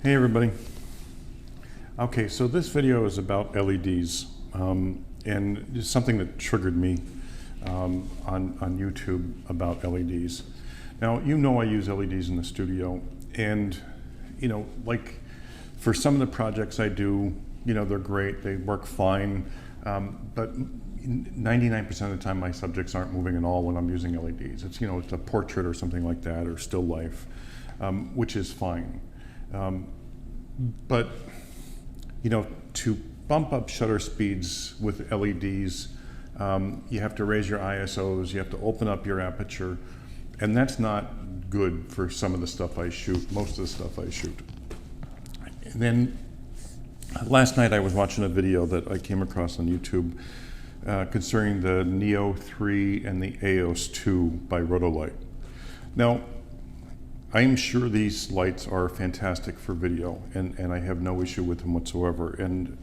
Hey everybody. Okay, so this video is about LEDs and it's something that triggered me on YouTube about LEDs. Now, you know I use LEDs in the studio, and like for some of the projects I do, they're great, they work fine, but 99% of the time my subjects aren't moving at all when I'm using LEDs. It's it's a portrait or something like that, or still life, which is fine. But to bump up shutter speeds with LEDs, you have to raise your ISOs, you have to open up your aperture, and that's not good for some of the stuff I shoot, most of the stuff I shoot. And then last night I was watching a video that I came across on YouTube concerning the Neo 3 and the Aeos 2 by Rotolight. Now, I'm sure these lights are fantastic for video, and I have no issue with them whatsoever. And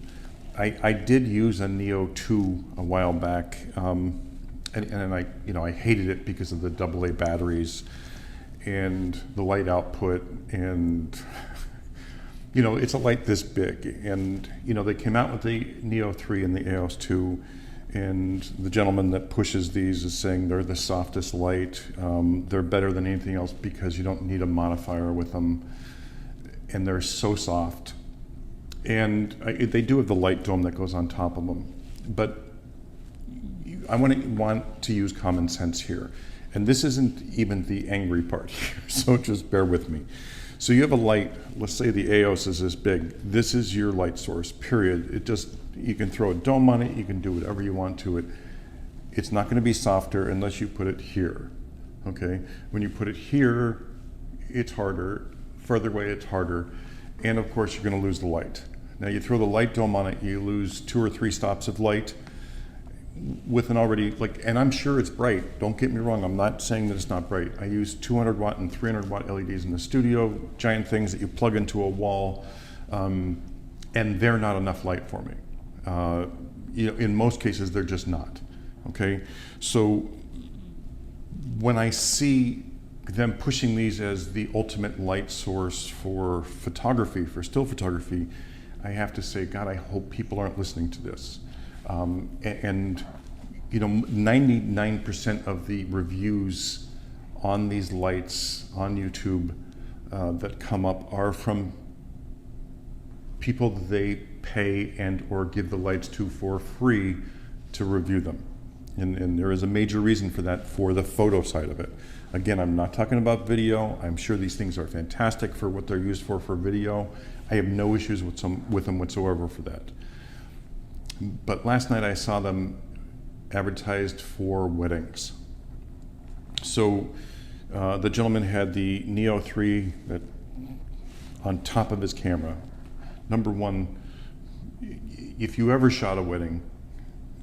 I did use a Neo 2 a while back, and I hated it because of the AA batteries and the light output, and it's a light this big. And they came out with the Neo 3 and the Aeos 2. And the gentleman that pushes these is saying they're the softest light. They're better than anything else because you don't need a modifier with them. And they're so soft. And they do have the light dome that goes on top of them. But I want to use common sense here. And this isn't even the angry part here, so just bear with me. So you have a light, let's say the Aeos is this big. This is your light source, period. You can throw a dome on it, you can do whatever you want to it. It's not going to be softer unless you put it here, okay? When you put it here, it's harder. Further away, it's harder. And of course, you're going to lose the light. Now you throw the light dome on it, you lose 2 or 3 stops of light with an already, and I'm sure it's bright. Don't get me wrong, I'm not saying that it's not bright. I use 200 watt and 300 watt LEDs in the studio, giant things that you plug into a wall, and they're not enough light for me. In most cases, they're just not, okay? So when I see them pushing these as the ultimate light source for photography, for still photography, I have to say, God, I hope people aren't listening to this. 99% of the reviews on these lights on YouTube that come up are from people that they pay and or give the lights to for free to review them. And there is a major reason for that, for the photo side of it. Again, I'm not talking about video. I'm sure these things are fantastic for what they're used for video. I have no issues with them whatsoever for that. But last night I saw them advertised for weddings. So the gentleman had the Neo 3 that on top of his camera. Number one, if you ever shot a wedding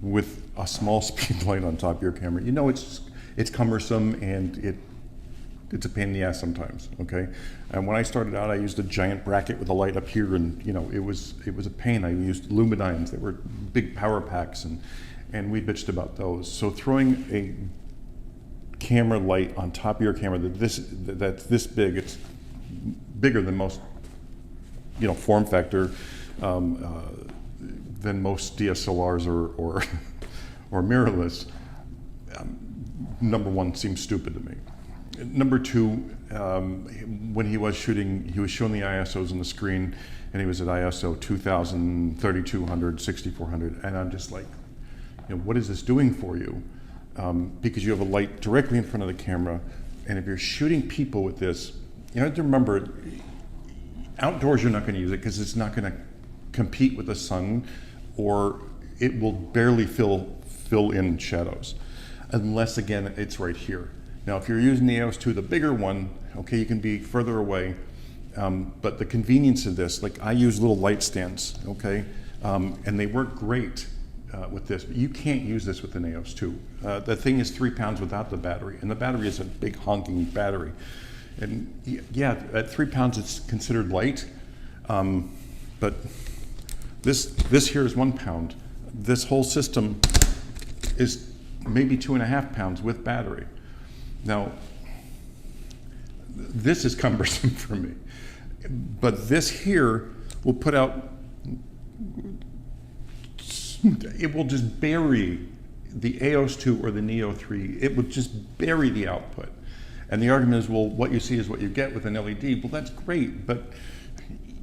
with a small speed light on top of your camera, it's cumbersome and it's a pain in the ass sometimes, okay? And when I started out, I used a giant bracket with a light up here, and it was a pain. I used Lumidynes. They were big power packs, and we bitched about those. So throwing a camera light on top of your camera that's this big, it's bigger than most, form factor, than most DSLRs or mirrorless. Number one, seems stupid to me. Number two, when he was shooting, he was showing the ISOs on the screen, and he was at ISO 2000, 3200, 6400, and I'm just like, what is this doing for you? Because you have a light directly in front of the camera, and if you're shooting people with this, you have to remember, outdoors you're not going to use it because it's not going to compete with the sun, or it will barely fill in shadows, unless again it's right here. Now, if you're using the Aeos 2, the bigger one, okay, you can be further away, but the convenience of this, I use little light stands, okay, and they work great with this, but you can't use this with an Aeos 2. The thing is 3 pounds without the battery, and the battery is a big honking battery. And yeah, at 3 pounds it's considered light, but this here is 1 pound. This whole system is maybe 2.5 pounds with battery. Now, this is cumbersome for me. But this here will put out, it will just bury the Aeos 2 or the Neo 3. It will just bury the output. And the argument is, well, what you see is what you get with an LED. Well, that's great, but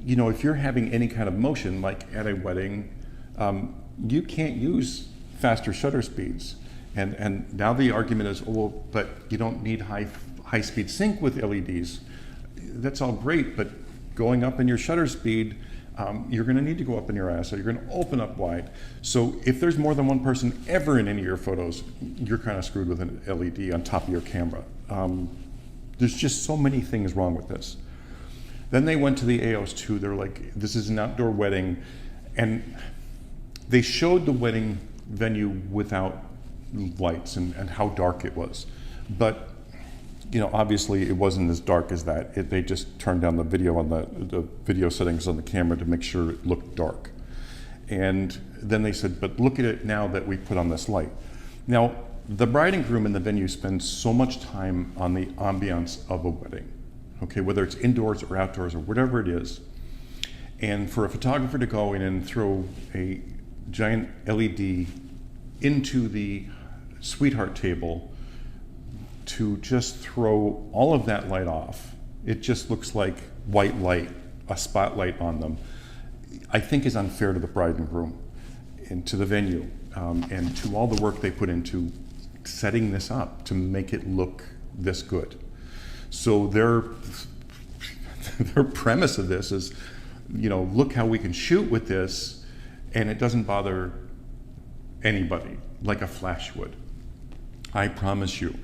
you know, if you're having any kind of motion, like at a wedding, you can't use faster shutter speeds. And now the argument is, oh, well, but you don't need high speed sync with LEDs. That's all great, but going up in your shutter speed, you're going to need to go up in your ISO. You're going to open up wide. So if there's more than one person ever in any of your photos, you're kind of screwed with an LED on top of your camera. There's just so many things wrong with this. Then they went to the Aeos 2. They're like, this is an outdoor wedding. And they showed the wedding venue without lights and how dark it was. But you know, obviously it wasn't as dark as that. They just turned down the video on the video settings on the camera to make sure it looked dark. And then they said, but look at it now that we put on this light. Now, the bride and groom in the venue spend so much time on the ambiance of a wedding, okay, whether it's indoors or outdoors or whatever it is. And for a photographer to go in and throw a giant LED into the sweetheart table to just throw all of that light off, it just looks like white light, a spotlight on them, I think is unfair to the bride and groom and to the venue and to all the work they put into setting this up to make it look this good. So their premise of this is, you know, look how we can shoot with this and it doesn't bother anybody like a flash would. I promise you,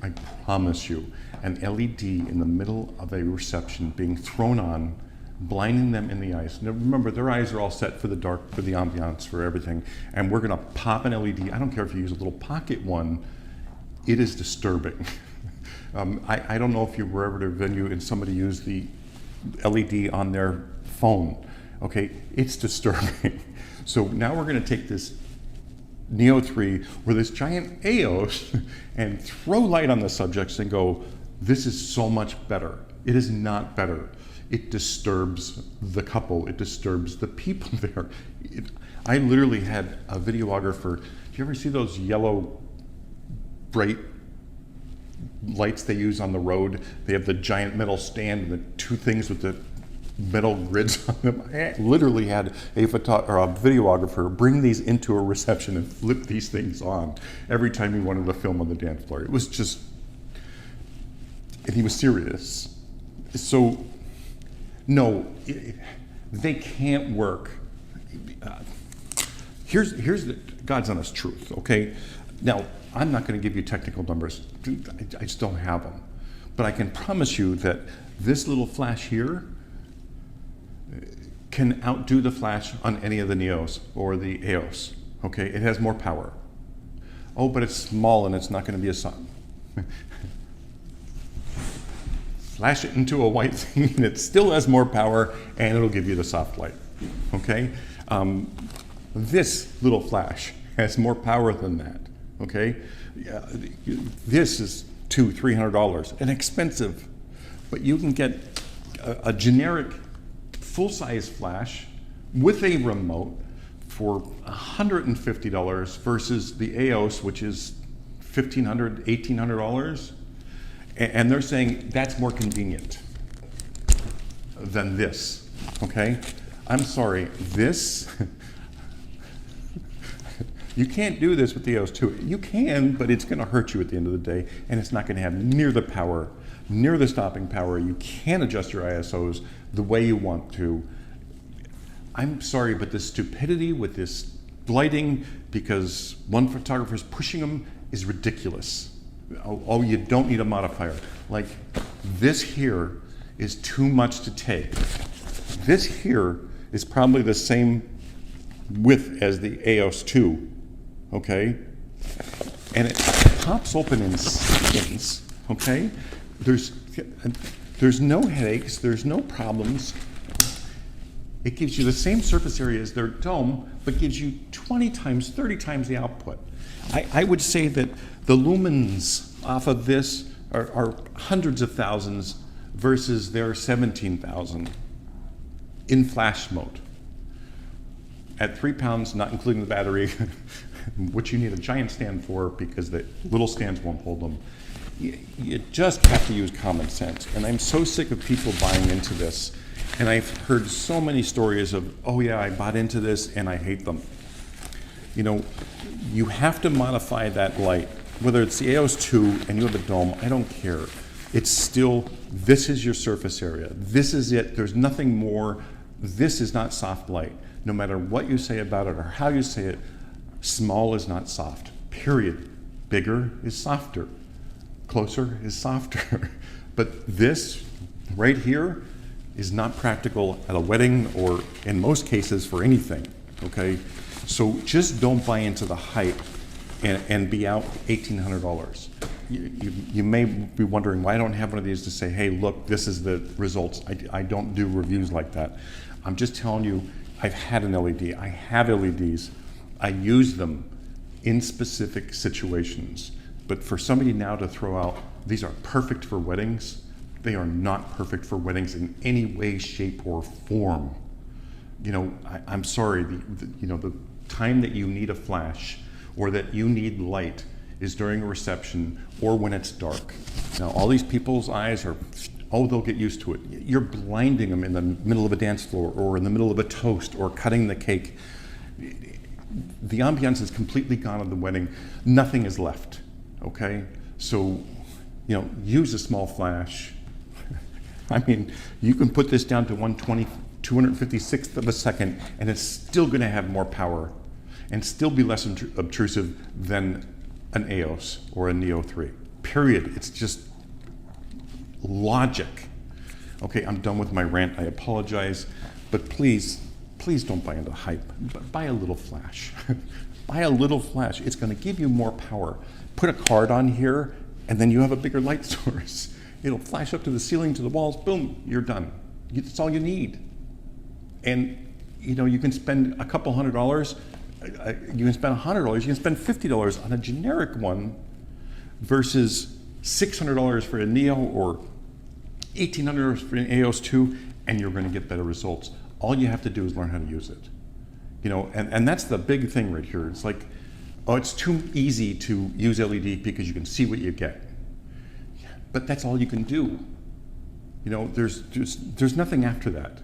I promise you, an LED in the middle of a reception being thrown on, blinding them in the eyes. Now remember, their eyes are all set for the dark, for the ambiance, for everything, and we're gonna pop an LED. I don't care if you use a little pocket one, it is disturbing. I don't know if you were ever at a venue and somebody used the LED on their phone, okay? It's disturbing. So now we're gonna take this Neo 3 with this giant Aeos and throw light on the subjects and go, this is so much better. It is not better. It disturbs the couple. It disturbs the people there. I literally had a videographer. Do you ever see those yellow bright lights they use on the road? They have the giant metal stand and the two things with the metal grids on them. I literally had a videographer bring these into a reception and flip these things on every time he wanted to film on the dance floor. It was just, and he was serious. So, no, they can't work. Here's the God's honest truth, okay? Now, I'm not going to give you technical numbers. I just don't have them. But I can promise you that this little flash here can outdo the flash on any of the Neos or the Aeos, okay? It has more power. Oh, but it's small and it's not going to be a sun. Flash it into a white thing and it still has more power and it'll give you the soft light, okay? This little flash has more power than that, okay? This is $200–300 and expensive, but you can get a generic full-size flash with a remote for $150 versus the Aeos, which is $1,500, $1,800. And they're saying that's more convenient than this, okay? I'm sorry, this, you can't do this with the Aeos 2. You can, but it's gonna hurt you at the end of the day, and it's not gonna have near the power, near the stopping power. You can't adjust your ISOs the way you want to. I'm sorry, but the stupidity with this lighting, because one photographer is pushing them, is ridiculous. Oh, you don't need a modifier. Like, this here is too much to take. This here is probably the same width as the Aeos 2, okay? And it pops open in seconds, okay? There's no headaches, there's no problems. It gives you the same surface area as their dome, but gives you 20 times, 30 times the output. I would say that the lumens off of this are hundreds of thousands versus their 17,000 in flash mode. At 3 pounds, not including the battery, which you need a giant stand for because the little stands won't hold them. You just have to use common sense. And I'm so sick of people buying into this. And I've heard so many stories of, oh yeah, I bought into this and I hate them. You know, you have to modify that light. Whether it's the Aeos 2 and you have a dome, I don't care. It's still, this is your surface area. This is it. There's nothing more. This is not soft light. No matter what you say about it or how you say it, small is not soft, period. Bigger is softer. Closer is softer. But this right here is not practical at a wedding or in most cases for anything, okay? So just don't buy into the hype and be out $1,800. You may be wondering why I don't have one of these to say, hey, look, this is the results. I don't do reviews like that. I'm just telling you, I've had an LED. I have LEDs. I use them in specific situations. But for somebody now to throw out, these are perfect for weddings, they are not perfect for weddings in any way, shape, or form. You know, I'm sorry, the time that you need a flash or that you need light is during a reception or when it's dark. Now, all these people's eyes are, oh, they'll get used to it. You're blinding them in the middle of a dance floor or in the middle of a toast or cutting the cake. The ambiance is completely gone at the wedding. Nothing is left, okay? So, you know, use a small flash. I mean, you can put this down to 256th of a second and it's still gonna have more power and still be less obtrusive than an Aeos or a Neo 3, period. It's just logic. Okay, I'm done with my rant, I apologize, but please don't buy into hype. Buy a little flash. Buy a little flash, it's gonna give you more power. Put a card on here and then you have a bigger light source. It'll flash up to the ceiling, to the walls, boom, you're done. That's all you need. And you know, you can spend a couple $100, you can spend $100, you can spend $50 on a generic one versus $600 for a Neo or $1,800 for an Aeos 2, and you're going to get better results. All you have to do is learn how to use it. You know, and that's the big thing right here. It's like, oh, it's too easy to use LED because you can see what you get. But that's all you can do. You know, there's nothing after that.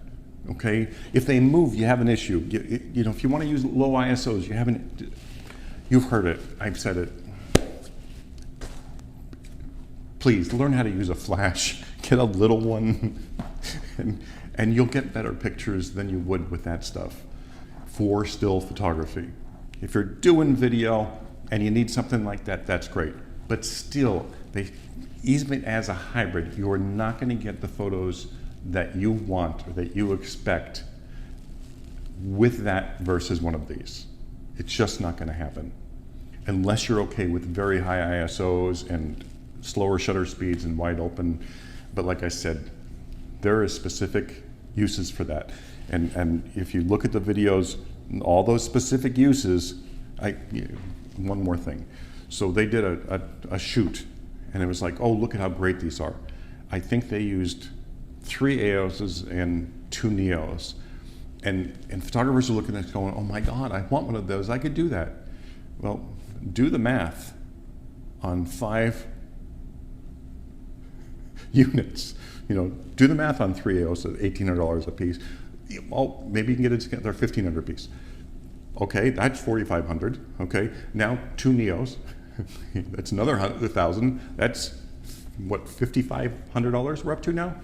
Okay, if they move, you have an issue. You know, if you want to use low ISOs, you've heard it. I've said it. Please learn how to use a flash. Get a little one, and you'll get better pictures than you would with that stuff for still photography. If you're doing video and you need something like that, that's great. But still, even as a hybrid, you're not going to get the photos that you want or that you expect with that versus one of these. It's just not going to happen unless you're okay with very high ISOs and slower shutter speeds and wide open. But like I said, there are specific uses for that. And if you look at the videos, all those specific uses, one more thing. So they did a shoot and it was like, oh, look at how great these are. I think they used 3 Aeoses and 2 Neos. And photographers are looking at it going, oh my God, I want one of those, I could do that. Well, do the math on 5 units. You know, do the math on 3 Aeos at $1,800 a piece. Well, maybe you can get it together, $1,500 a piece. Okay, that's $4,500, okay? Now 2 Neos, that's another 1,000. That's what, $5,500 we're up to now?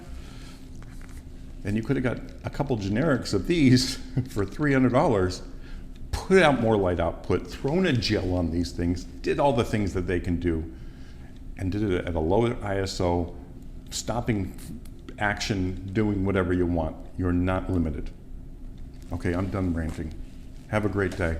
And you could have got a couple generics of these for $300, put out more light output, thrown a gel on these things, did all the things that they can do, and did it at a low ISO, stopping action, doing whatever you want. You're not limited. Okay, I'm done ranting. Have a great day.